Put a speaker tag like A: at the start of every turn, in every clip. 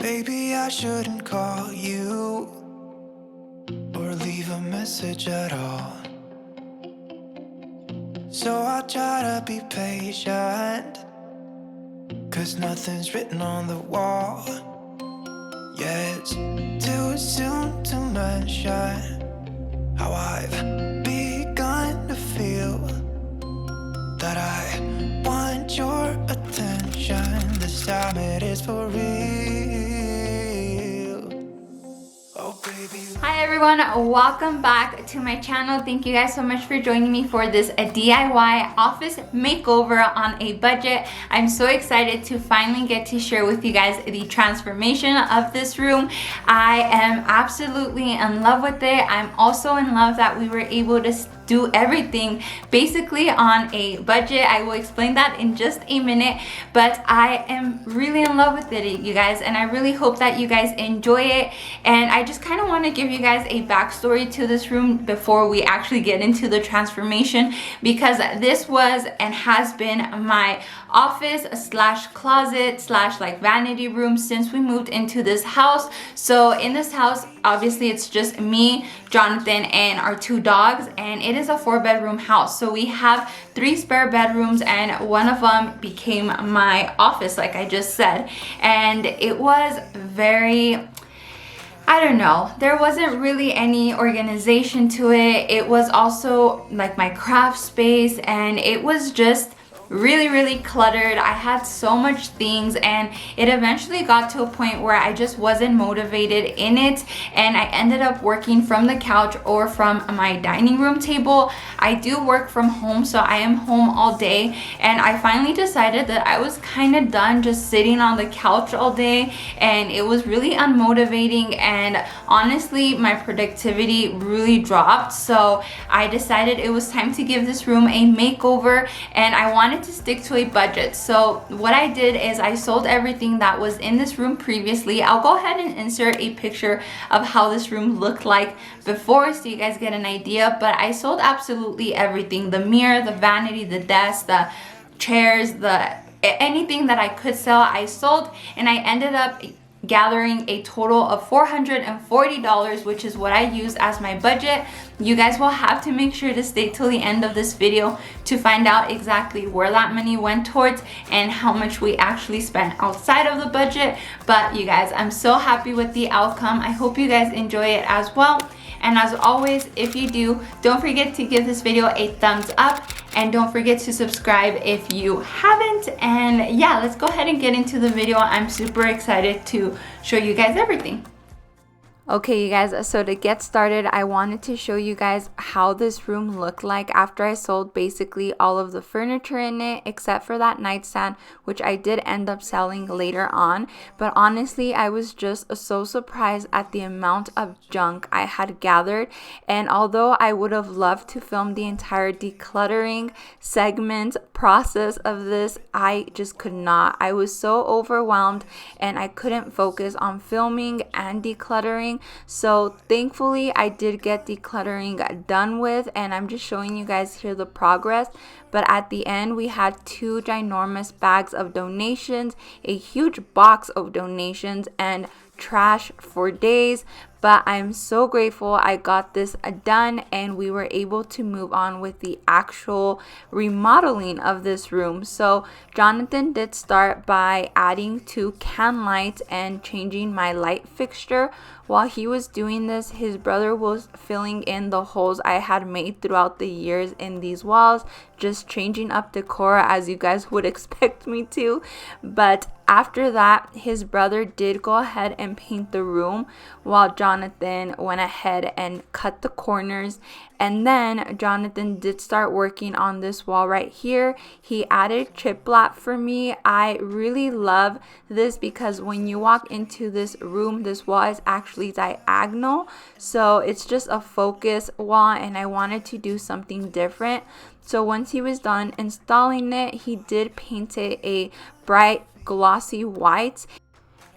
A: Maybe I shouldn't call you or leave a message at all. So I'll try to be patient, 'cause nothing's written on the wall. Yeah, it's too soon to mention how I've begun to feel that I want your attention. This time it is for real. Oh, baby.
B: Hi everyone, welcome back to my channel. Thank you guys so much for joining me for this DIY office makeover on a budget. I'm so excited to finally get to share with you guys the transformation of this room. I am absolutely in love with it. I'm also in love that we were able to do everything basically on a budget. I will explain that in just a minute, but I am really in love with it, you guys, and I really hope that you guys enjoy it. And I just kind of want to give you guys a backstory to this room before we actually get into the transformation, because this was and has been my office slash closet slash like vanity room since we moved into this house. So in this house, obviously it's just me, Jonathan, and our two dogs, and it is a 4-bedroom house. So we have 3 spare bedrooms, and one of them became my office, like I just said. And it was very, I don't know, there wasn't really any organization to it. It was also like my craft space, and it was just really cluttered. I had so much things, and it eventually got to a point where I just wasn't motivated in it, and I ended up working from the couch or from my dining room table. I do work from home, so I am home all day, and I finally decided that I was kind of done just sitting on the couch all day, and it was really unmotivating, and honestly my productivity really dropped. So I decided it was time to give this room a makeover, and I wanted to stick to a budget. So what I did is I sold everything that was in this room previously. I'll go ahead and insert a picture of how this room looked like before so you guys get an idea, but I sold absolutely everything: the mirror, the vanity, the desk, the chairs, anything that I could sell I sold, and I ended up gathering a total of $440, which is what I used as my budget. You guys will have to make sure to stay till the end of this video to find out exactly where that money went towards and how much we actually spent outside of the budget. But you guys, I'm so happy with the outcome. I hope you guys enjoy it as well. And as always, if you do, don't forget to give this video a thumbs up, and don't forget to subscribe if you haven't. And yeah, let's go ahead and get into the video. I'm super excited to show you guys everything. Okay, you guys, so to get started, I wanted to show you guys how this room looked like after I sold basically all of the furniture in it, except for that nightstand, which I did end up selling later on. But honestly, I was just so surprised at the amount of junk I had gathered. And although I would have loved to film the entire decluttering segment process of this, I just could not. I was so overwhelmed, and I couldn't focus on filming and decluttering. So thankfully I did get decluttering done with, and I'm just showing you guys here the progress. But at the end, we had 2 ginormous bags of donations, a huge box of donations, and trash for days. But I'm so grateful I got this done, and we were able to move on with the actual remodeling of this room. So Jonathan did start by adding 2 can lights and changing my light fixture. While he was doing this, his brother was filling in the holes I had made throughout the years in these walls, just changing up decor as you guys would expect me to. But after that, his brother did go ahead and paint the room, while Jonathan went ahead and cut the corners. And then Jonathan did start working on this wall right here. He added chiplap for me. I really love this because when you walk into this room, this wall is actually diagonal. So it's just a focus wall, and I wanted to do something different. So once he was done installing it, he did paint it a bright glossy white.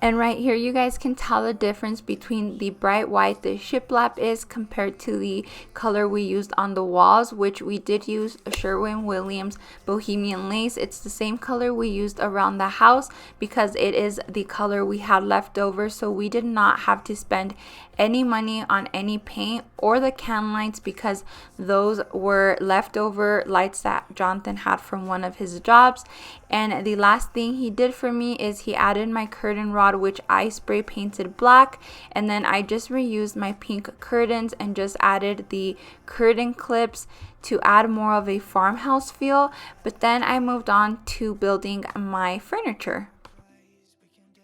B: And right here, you guys can tell the difference between the bright white the shiplap is compared to the color we used on the walls, which we did use a Sherwin-Williams Bohemian Lace. It's the same color we used around the house because it is the color we had left over, so we did not have to spend any money on any paint or the can lights because those were leftover lights that Jonathan had from one of his jobs. And the last thing he did for me is he added my curtain rod, which I spray painted black, and then I just reused my pink curtains and just added the curtain clips to add more of a farmhouse feel. But then I moved on to building my furniture.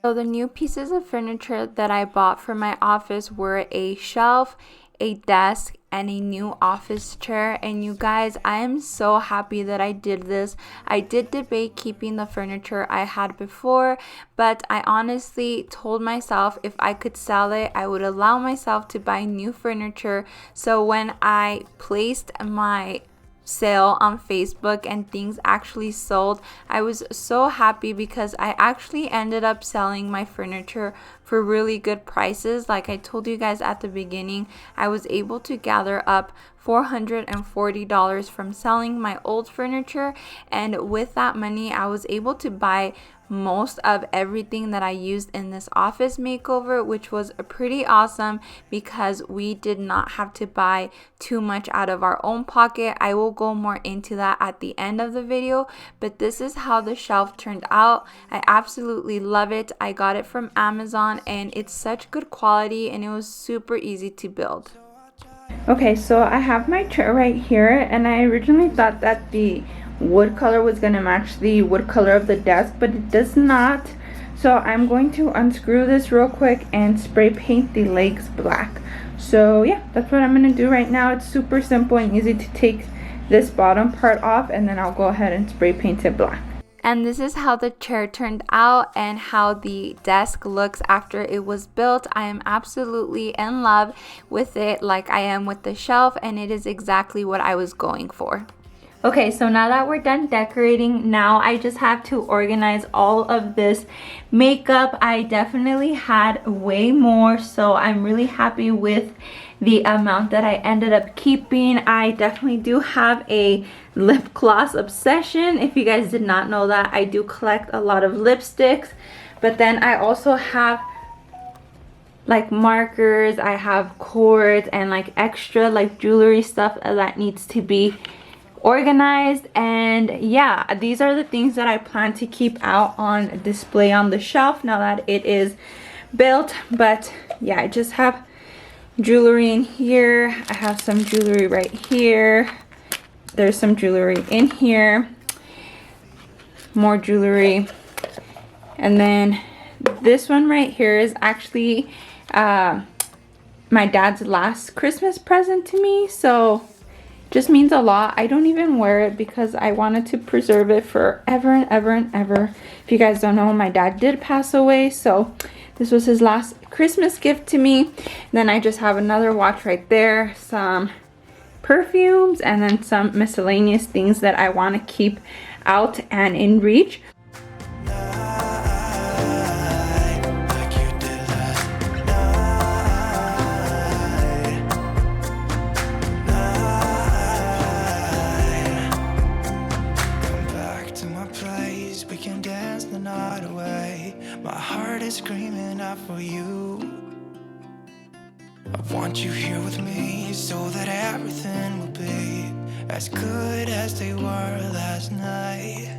B: So the new pieces of furniture that I bought for my office were a shelf, a desk, and a new office chair. And you guys, I am so happy that I did this. I did debate keeping the furniture I had before, but I honestly told myself if I could sell it, I would allow myself to buy new furniture. So when I placed my sale on Facebook and things actually sold, I was so happy because I actually ended up selling my furniture for really good prices. Like I told you guys at the beginning, I was able to gather up $440 from selling my old furniture, and with that money I was able to buy most of everything that I used in this office makeover, which was pretty awesome because we did not have to buy too much out of our own pocket. I will go more into that at the end of the video, but this is how the shelf turned out. I absolutely love it. I got it from Amazon and it's such good quality and it was super easy to build. Okay, so I have my chair right here, and I originally thought that the wood color was going to match the wood color of the desk, but it does not. So I'm going to unscrew this real quick and spray paint the legs black. So yeah, that's what I'm going to do right now. It's super simple and easy to take this bottom part off, and then I'll go ahead and spray paint it black. And this is how the chair turned out and how the desk looks after it was built. I am absolutely in love with it, like I am with the shelf, and it is exactly what I was going for. Okay, so now that we're done decorating, now I just have to organize all of this makeup. I definitely had way more, so I'm really happy with the amount that I ended up keeping. I definitely do have a lip gloss obsession. If you guys did not know that, I do collect a lot of lipsticks, but then I also have like markers, I have cords, and like extra like jewelry stuff that needs to be organized. And yeah, these are the things that I plan to keep out on display on the shelf now that it is built. But yeah, I just have jewelry in here. I have some jewelry right here. There's some jewelry in here, more jewelry, and then this one right here is actually my dad's last Christmas present to me, so just means a lot. I don't even wear it because I wanted to preserve it forever and ever and ever. If you guys don't know, my dad did pass away, so this was his last Christmas gift to me. Then I just have another watch right there, some perfumes, and then some miscellaneous things that I want to keep out and in reach.
A: Screaming out for you. I want you here with me so that everything will be as good as they were last night.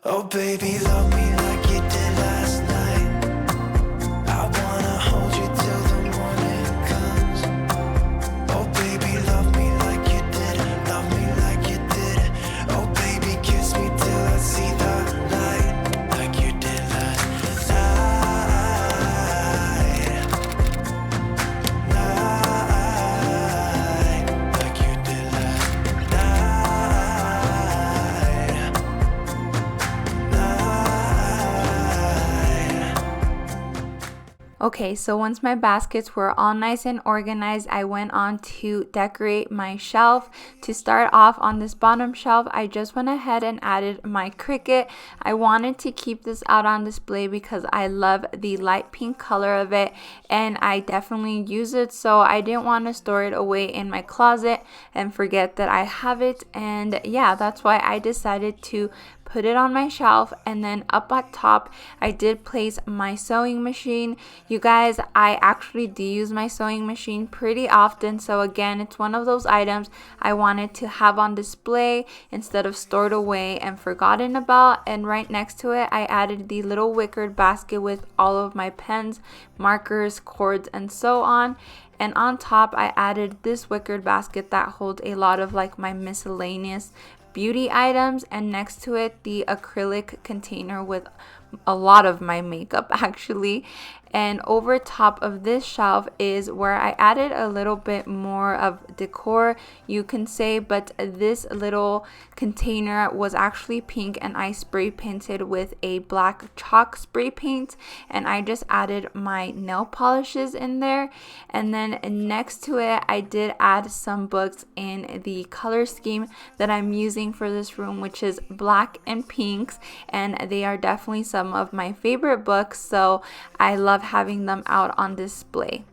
A: Oh baby, love me like you did last night. I wanna hold you till the morning comes. Oh baby, love me like you did, love me like you did. Oh baby, kiss me till I see the light.
B: Okay, so once my baskets were all nice and organized, I went on to decorate my shelf. To start off on this bottom shelf, I just went ahead and added my Cricut. I wanted to keep this out on display because I love the light pink color of it and I definitely use it, so I didn't want to store it away in my closet and forget that I have it. And yeah, that's why I decided to put it on my shelf. And then up at top, I did place my sewing machine. You guys, I actually do use my sewing machine pretty often, so again, it's one of those items I wanted to have on display instead of stored away and forgotten about. And right next to it, I added the little wickered basket with all of my pens, markers, cords, and so on. And on top, I added this wickered basket that holds a lot of like my miscellaneous beauty items, and next to it the acrylic container with a lot of my makeup actually. And over top of this shelf is where I added a little bit more of decor, you can say, but this little container was actually pink and I spray painted with a black chalk spray paint, and I just added my nail polishes in there. And then next to it, I did add some books in the color scheme that I'm using for this room, which is black and pinks, and they are definitely some of my favorite books, so I love having them out on display.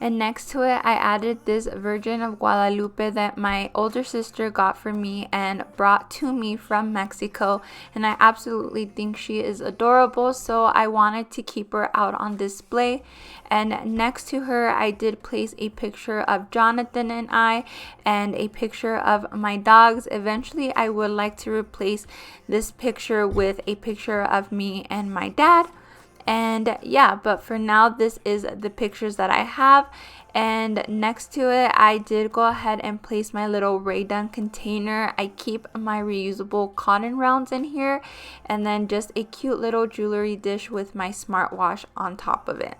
B: And next to it, I added this Virgin of Guadalupe that my older sister got for me and brought to me from Mexico. And I absolutely think she is adorable, so I wanted to keep her out on display. And next to her, I did place a picture of Jonathan and I and a picture of my dogs. Eventually, I would like to replace this picture with a picture of me and my dad. And yeah, but for now, this is the pictures that I have. And next to it, I did go ahead and place my little Ray Dun container. I keep my reusable cotton rounds in here, and then just a cute little jewelry dish with my smartwatch on top of it.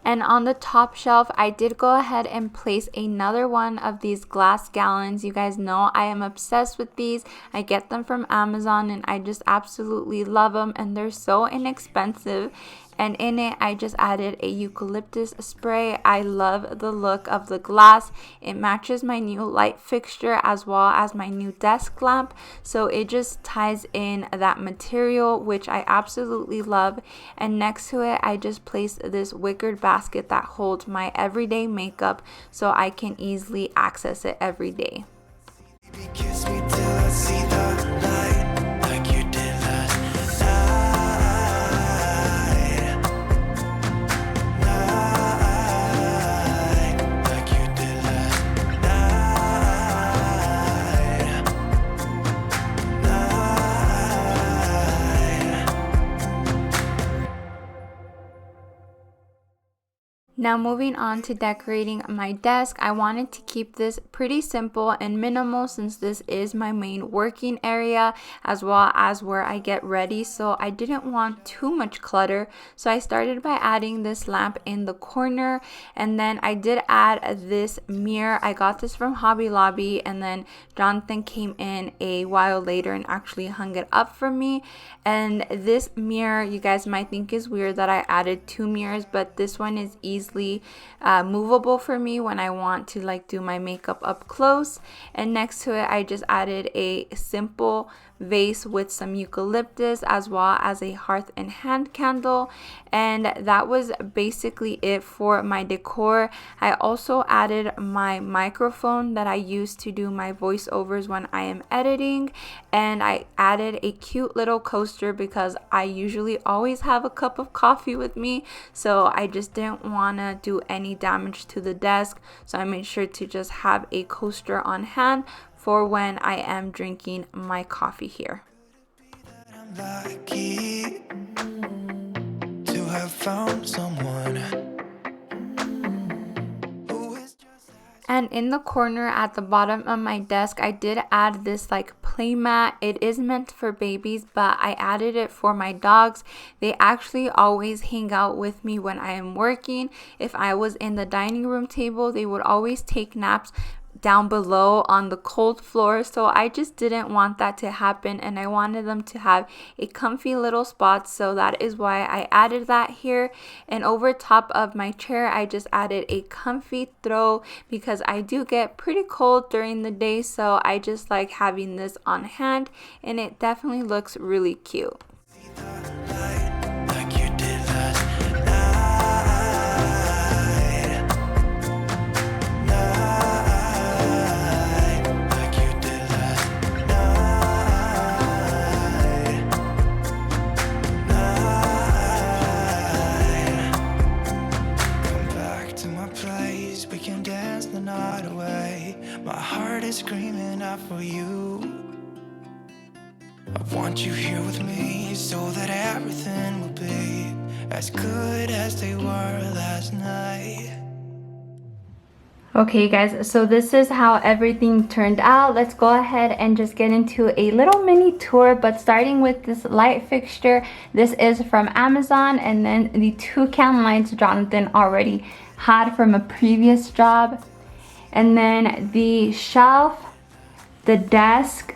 B: And on the top shelf, I did go ahead and place another one of these glass gallons. You guys know I am obsessed with these. I get them from Amazon and I just absolutely love them, and they're so inexpensive. And in it, I just added a eucalyptus spray. I love the look of the glass. It matches my new light fixture as well as my new desk lamp. So it just ties in that material, which I absolutely love. And next to it, I just placed this wickered basket that holds my everyday makeup so I can easily access it every day.
A: Kiss me till I see the light, like you did last night, like you did last night.
B: Now moving on to decorating my desk, I wanted to keep this pretty simple and minimal since this is my main working area as well as where I get ready, so I didn't want too much clutter. So I started by adding this lamp in the corner, and then I did add this mirror. I got this from Hobby Lobby, and then Jonathan came in a while later and actually hung it up for me. And this mirror, you guys might think is weird that I added two mirrors, but this one is easily movable for me when I want to like do my makeup up close. And next to it, I just added a simple vase with some eucalyptus as well as a hearth and hand candle, and that was basically it for my decor. I also added my microphone that I use to do my voiceovers when I am editing, and I added a cute little coaster because I usually always have a cup of coffee with me, so I just didn't want to do any damage to the desk, so I made sure to just have a coaster on hand for when I am drinking my coffee here.
A: I'm lucky to have found someone who is just like.
B: And in the corner at the bottom of my desk, I did add this like play mat. It is meant for babies, but I added it for my dogs. They actually always hang out with me when I am working. If I was in the dining room table, they would always take naps down below on the cold floor, so I just didn't want that to happen, and I wanted them to have a comfy little spot, so that is why I added that here. And over top of my chair, I just added a comfy throw because I do get pretty cold during the day, so I just like having this on hand, and it definitely looks really cute.
A: Like you did last night, like you did last night. Come back to my place, we can dance the night away. My heart is screaming out for you. I want you here with me so that everything will be as good as they were last night.
B: Okay guys, so this is how everything turned out. Let's go ahead and just get into a little mini tour, but starting with this light fixture. This is from Amazon, and then the two can lights Jonathan already had from a previous job. And then the shelf, the desk,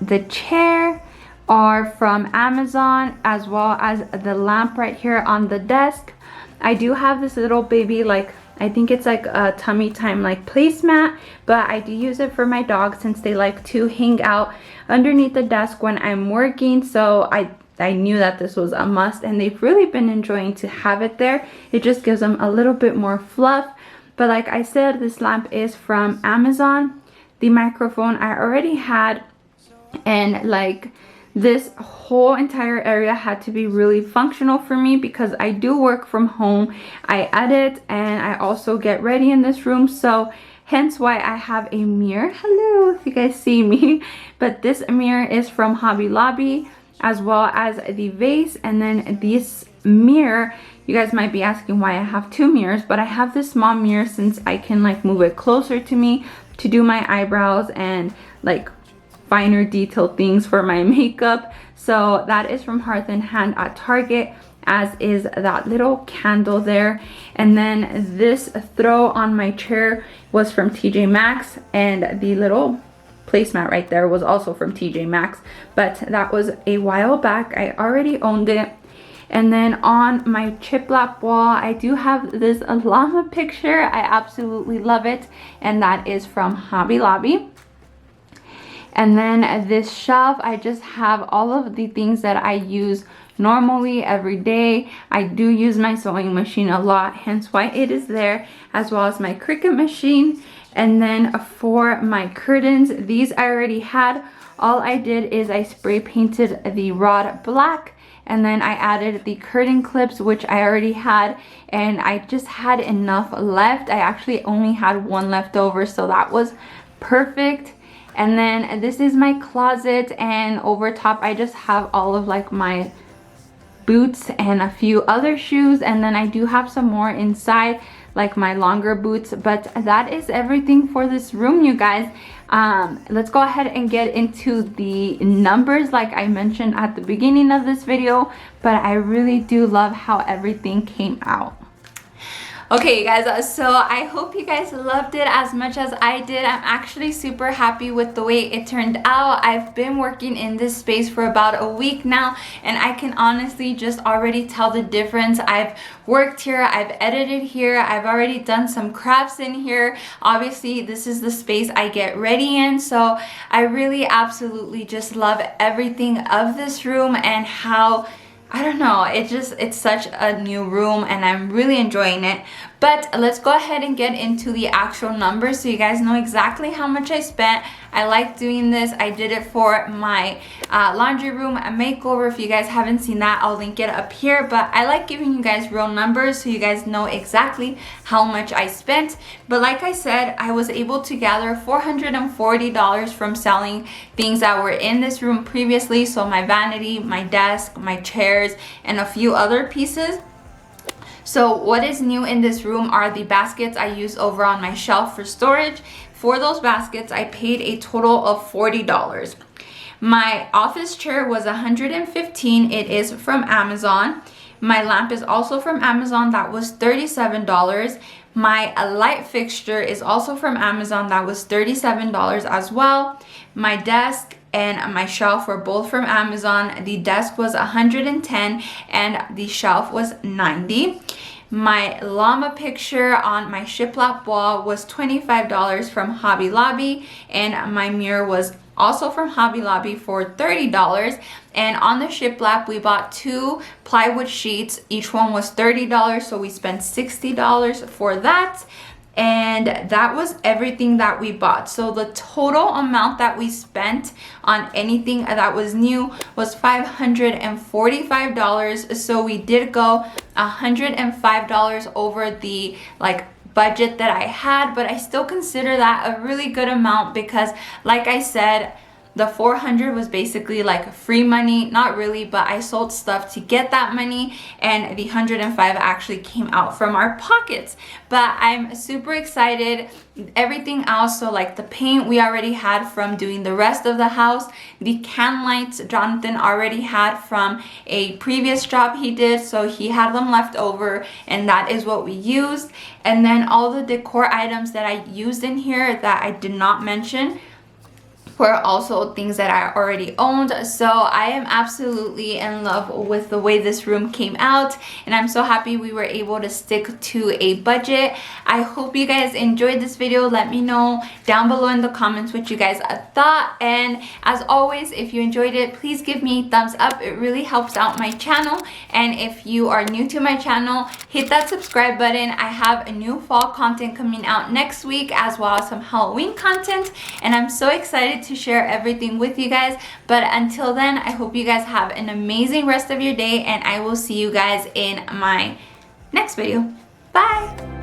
B: the chair are from Amazon, as well as the lamp right here on the desk. I do have this little baby, like I think it's like a tummy time like placemat, but I do use it for my dogs since they like to hang out underneath the desk when I'm working. So I knew that this was a must, and they've really been enjoying to have it there. It just gives them a little bit more fluff. But like I said, this lamp is from Amazon. The microphone I already had, and like this whole entire area had to be really functional for me because I do work from home. I edit and I also get ready in this room, so hence why I have a mirror. Hello, if you guys see me. But this mirror is from Hobby Lobby, as well as the vase. And then this mirror, you guys might be asking why I have two mirrors, but I have this small mirror since I can like move it closer to me to do my eyebrows and like finer detailed things for my makeup. So that is from Hearth and Hand at Target, as is that little candle there. And then this throw on my chair was from TJ Maxx, and the little placemat right there was also from TJ Maxx, but that was a while back. I already owned it. And then on my chiplap wall, I do have this llama picture. I absolutely love it, and that is from Hobby Lobby. And then this shelf, I just have all of the things that I use normally every day. I do use my sewing machine a lot, hence why it is there, as well as my Cricut machine. And then for my curtains, these I already had. All I did is I spray painted the rod black, and then I added the curtain clips, which I already had, and I just had enough left. I actually only had one left over, so that was perfect. And then this is my closet, and over top I just have all of like my boots and a few other shoes, and then I do have some more inside like my longer boots. But that is everything for this room, you guys. Let's go ahead and get into the numbers like I mentioned at the beginning of this video, but I really do love how everything came out. Okay, you guys, so I hope you guys loved it as much as I did. I'm actually super happy with the way it turned out. I've been working in this space for about a week now, and I can honestly just already tell the difference. I've worked here, I've edited here, I've already done some crafts in here. Obviously, this is the space I get ready in, so I really absolutely just love everything of this room and how, I don't know, it's such a new room, and I'm really enjoying it. But let's go ahead and get into the actual numbers so you guys know exactly how much I spent. I like doing this. I did it for my laundry room makeover. If you guys haven't seen that, I'll link it up here. But I like giving you guys real numbers so you guys know exactly how much I spent. But like I said, I was able to gather $440 from selling things that were in this room previously. So my vanity, my desk, my chairs, and a few other pieces. So what is new in this room are the baskets I use over on my shelf for storage. For those baskets, I paid a total of $40. My office chair was $115. It is from Amazon. My lamp is also from Amazon. That was $37. My light fixture is also from Amazon. That was $37 as well. My desk and my shelf were both from Amazon. The desk was $110 and the shelf was $90. My llama picture on my shiplap wall was $25 from Hobby Lobby, and my mirror was also from Hobby Lobby for $30. And on the shiplap, we bought 2 plywood sheets. Each one was $30, so we spent $60 for that. And that was everything that we bought. So the total amount that we spent on anything that was new was $545. So we did go $105 over the budget that I had, but I still consider that a really good amount because, like I said, the $400 was basically like free money. Not really, but I sold stuff to get that money, and the $105 actually came out from our pockets. But I'm super excited. Everything else, so like the paint we already had from doing the rest of the house. The can lights Jonathan already had from a previous job he did, so he had them left over, and that is what we used. And then all the decor items that I used in here that I did not mention were also things that I already owned. So I am absolutely in love with the way this room came out, and I'm so happy we were able to stick to a budget. I hope you guys enjoyed this video. Let me know down below in the comments what you guys thought, and as always, if you enjoyed it, please give me a thumbs up. It really helps out my channel. And if you are new to my channel, hit that subscribe button. I have a new fall content coming out next week, as well as some Halloween content, and I'm so excited to share everything with you guys. But until then, I hope you guys have an amazing rest of your day, and I will see you guys in my next video. Bye.